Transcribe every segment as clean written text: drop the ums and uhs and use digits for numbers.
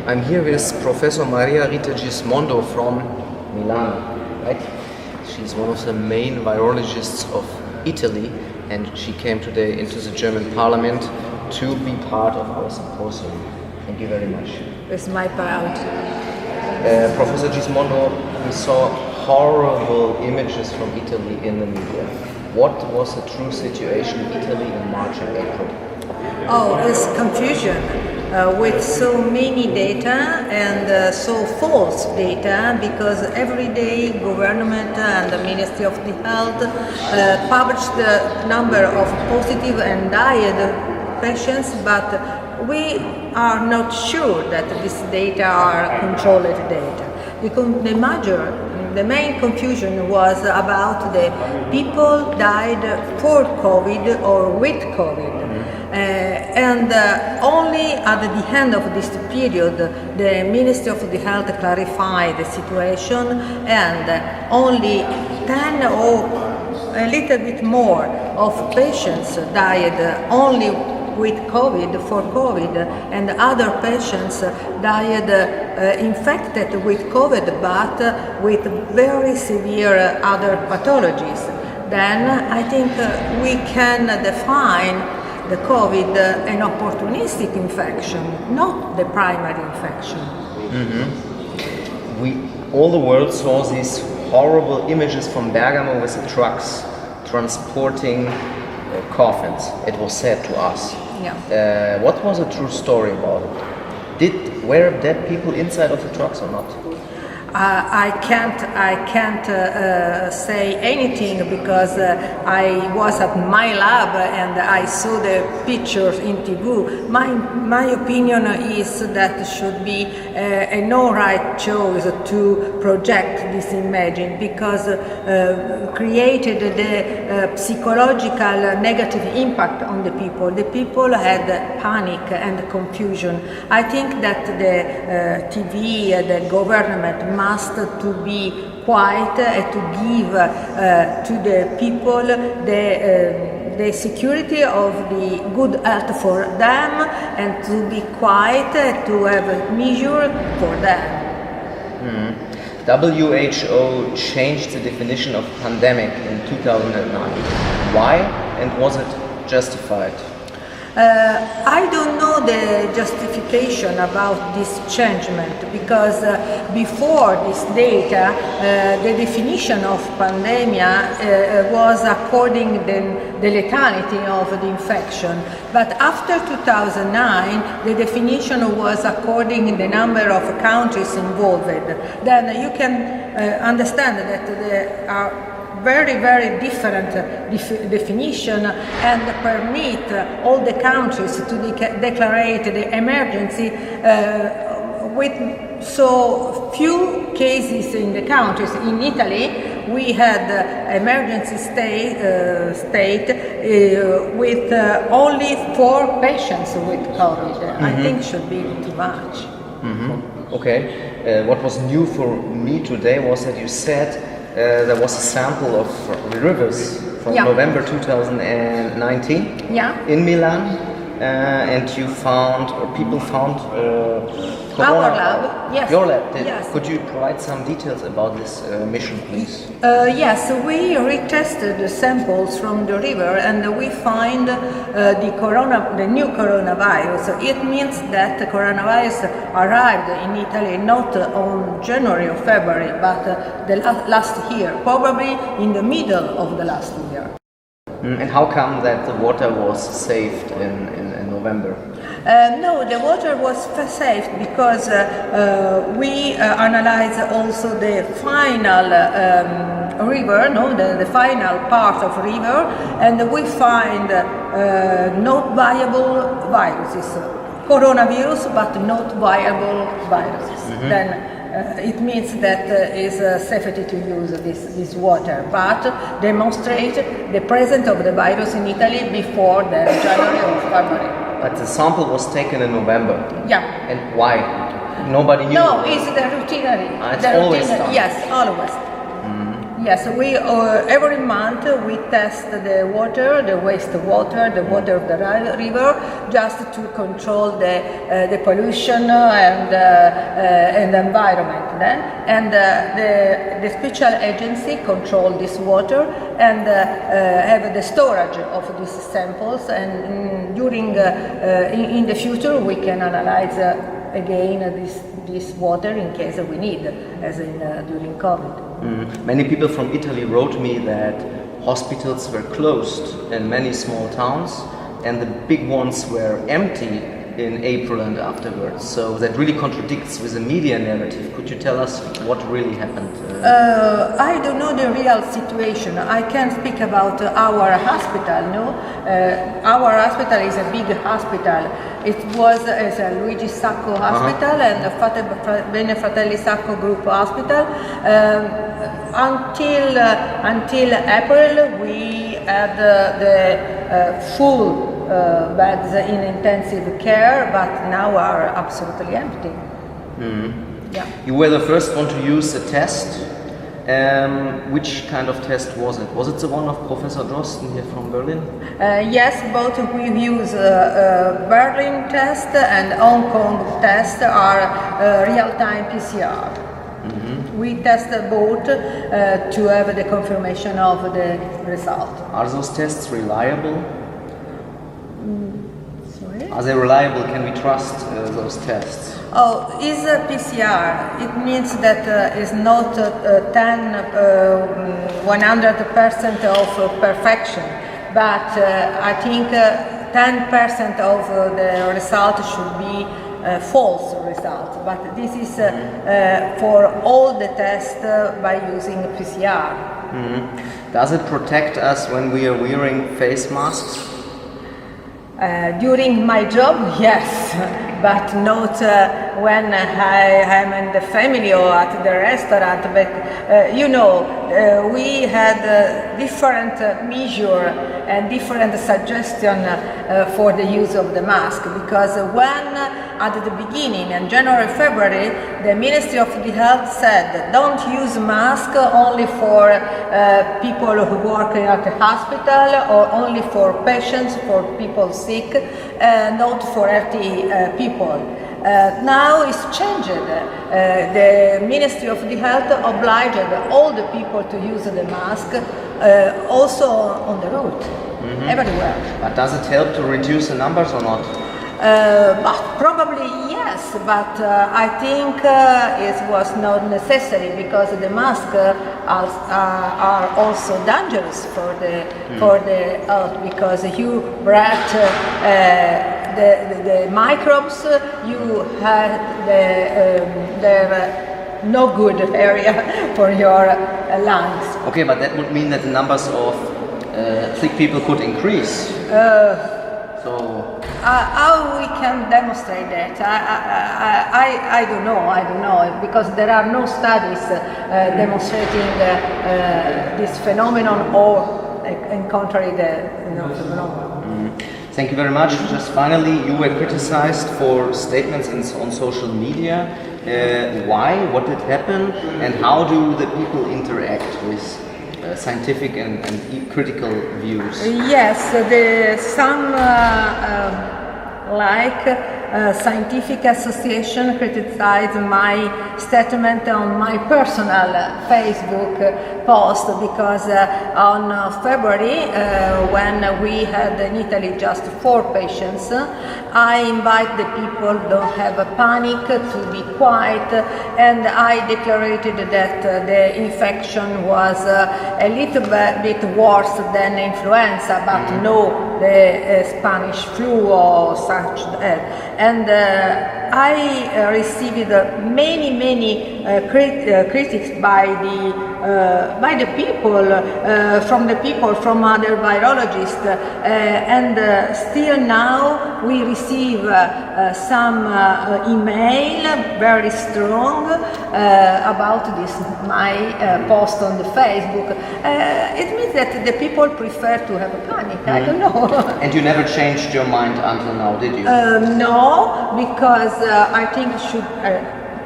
I'm here with Professor Rita Gismondo from Milan, right? She's one of the main virologists of Italy, and she came today into the German Parliament to be part of our symposium. Thank you very much. It's my proud. Professor Gismondo, we saw horrible images from Italy in the media. What was the true situation in Italy in March and April? Oh, it's confusion with so many data and so false data, because every day government and the Ministry of the Health publish the number of positive and died patients, but we are not sure that these data are controlled data. The main confusion was about the people died for COVID or with COVID. And only at the end of this period the Ministry of the Health clarified the situation, and only 10 or a little bit more of patients died only with COVID, for COVID, and other patients died infected with COVID but with very severe other pathologies. Then I think we can define the COVID an opportunistic infection, not the primary infection. All the world saw these horrible images from Bergamo with the trucks transporting coffins. It was said to us. Yeah. What was the true story about it? Were dead people inside of the trucks or not? I can't say anything because I was at my lab and I saw the pictures in TV. My opinion is that should be a no right choice to project this image, because created the psychological negative impact on the people. The people had panic and confusion. I think that the TV, the government must to be quiet and to give to the people the security of the good health for them, and to be quiet, to have a measure for them. WHO changed the definition of pandemic in 2009. Why, and was it justified? I don't know the justification about this changement, because before this data, the definition of pandemia was according the lethality of the infection. But after 2009, the definition was according the number of countries involved. Then you can understand that there are very different definition, and permit all the countries to declare the emergency with so few cases in the countries. In Italy, we had emergency state with only 4 patients with COVID. I think should be too much. Okay. What was new for me today was that you said there was a sample of rivers from November 2019 in Milan, and you found, or people found Our lab, yes. Your lab did. Yes. Could you provide some details about this mission, please? Yes, we retested the samples from the river, and we find the new coronavirus. It means that the coronavirus arrived in Italy not on January or February, but the last year, probably in the middle of the last year. And how come that the water was saved in November? No, the water was saved because we analyzed also the final river, the final part of river, and we find not viable viruses, coronavirus, but not viable viruses. Then it means that it's safety to use this water, but demonstrate the presence of the virus in Italy before the January or February. But the sample was taken in November. Yeah. And why? Nobody knew. No, it's the routinary. It's always done. Yes, always. Yes, we every month we test the water, the wastewater, the water of the river, just to control the pollution and the environment. Then, and the special agency control this water and have the storage of these samples. And during in the future we can analyze again this water in case we need, as in during COVID. Many people from Italy wrote me that hospitals were closed in many small towns and the big ones were empty in April and afterwards. So that really contradicts with the media narrative. Could you tell us what really happened? I don't know the real situation. I can speak about our hospital. No, our hospital is a big hospital. It was as a Luigi Sacco hospital and the Bene Fratelli Sacco Group hospital. Until April, we had the full beds in intensive care, but now are absolutely empty. Yeah. You were the first one to use the test. Which kind of test was it? Was it the one of Professor Drosten here from Berlin? Yes, both we use Berlin test and Hong Kong test are real-time PCR. We test both to have the confirmation of the result. Are those tests reliable? Sorry? Are they reliable? Can we trust those tests? Oh, is a PCR. It means that it's not 100% of perfection, but I think 10% of the result should be false result. But this is for all the tests by using PCR. Does it protect us when we are wearing face masks? During my job, yes, but not when I am in the family or at the restaurant. But we had different measure and different suggestion for the use of the mask, because when at the beginning in January, February, the Ministry of the Health said don't use mask only for people who work at the hospital or only for patients, for people sick, not for healthy people. Now it's changed. The Ministry of the Health obliged all the people to use the mask, also on the road, everywhere. But does it help to reduce the numbers or not? But probably yes, but I think it was not necessary, because the masks are also dangerous for the health, because you breathe the microbes, you have the no good area for your lungs. Okay, but that would mean that the numbers of sick people could increase. How we can demonstrate that? I don't know, because there are no studies demonstrating this phenomenon or encountering the phenomenon. Thank you very much. Just finally, you were criticized for statements on social media. Why? What did happen? And how do the people interact with scientific and critical views? Yes, some scientific association criticized my statement on my personal Facebook post, because on February, when we had in Italy just 4 patients, I invite the people don't have a panic, to be quiet, and I declared that the infection was a little bit worse than influenza, but no the Spanish flu or such. And I received many critics by the people, from other virologists, and still now we receive some email very strong about this my post on the Facebook. It means that the people prefer to have a panic. I don't know. And you never changed your mind until now, did you? No, because I think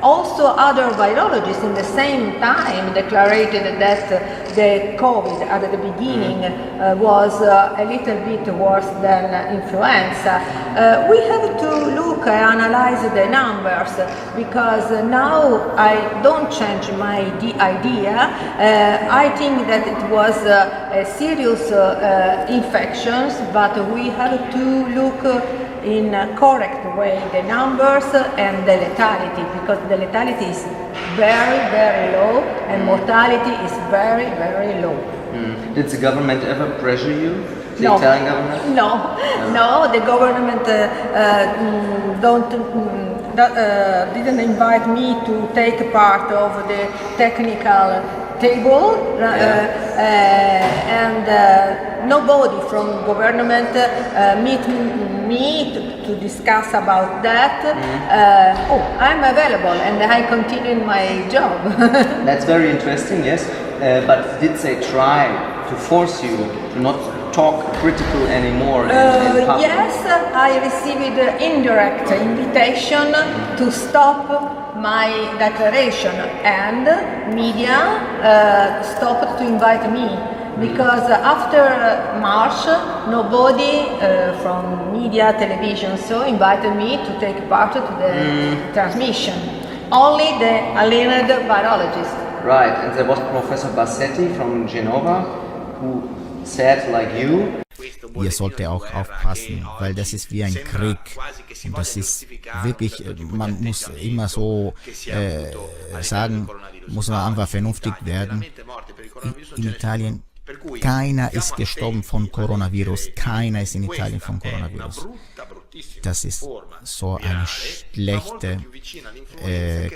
Also, other virologists in the same time declared that the COVID at the beginning was a little bit worse than influenza. We have to look and analyze the numbers, because now I don't change my idea. I think that it was a serious infections, but we have to look in a correct way the numbers and the lethality, because the lethality is very, very low and mortality is very, very low. Did the government ever pressure you? The No. Italian government? No, the government didn't invite me to take part of the technical table, and nobody from government meet me to discuss about that. I'm available and I continue my job. That's very interesting, yes. But did they try to force you to not talk critical anymore in public? Yes, I received an indirect invitation to stop my declaration, and media stopped to invite me, because after March nobody from media, television, so invited me to take part to the transmission. Only the aliened virologist. Right, and there was Professor Bassetti from Genova who said, like you, Ihr sollt auch aufpassen, weil das ist wie ein Krieg. Und das ist wirklich, man muss immer so sagen, muss man einfach vernünftig werden. In Italien, keiner ist gestorben von Coronavirus, keiner ist in Italien von Coronavirus. Das ist so eine schlechte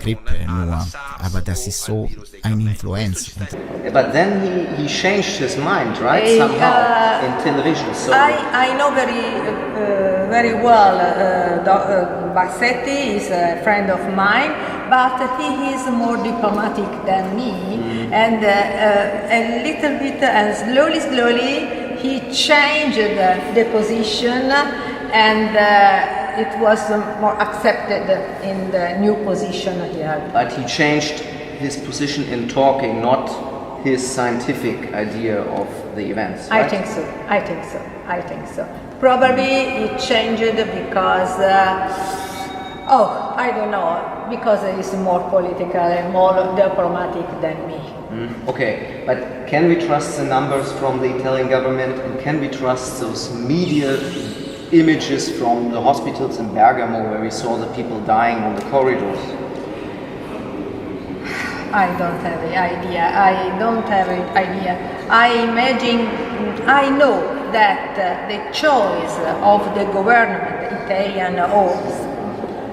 Grippe nur, aber das ist so eine Influenza. but then he changed his mind, right? Somehow in television. So I know very well Bassetti is a friend of mine, but he is more diplomatic than me, and a little bit and slowly he changed the position, and it was more accepted in the new position here. but he changed his position in talking, not his scientific idea of the events, right? I think so. Probably it changed because, I don't know, because he's more political and more diplomatic than me. Okay, but can we trust the numbers from the Italian government, and can we trust those media images from the hospitals in Bergamo where we saw the people dying on the corridors? I don't have an idea. I know that the choice of the government, Italian or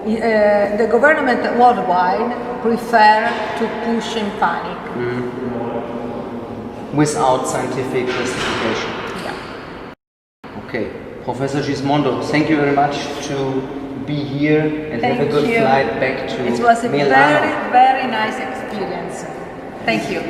the government worldwide, prefer to push in panic. Without scientific justification. Yeah. Okay, Professor Gismondo, thank you very much to be here, and have a good flight back to It was a Milan. very, very nice experience. Thank you.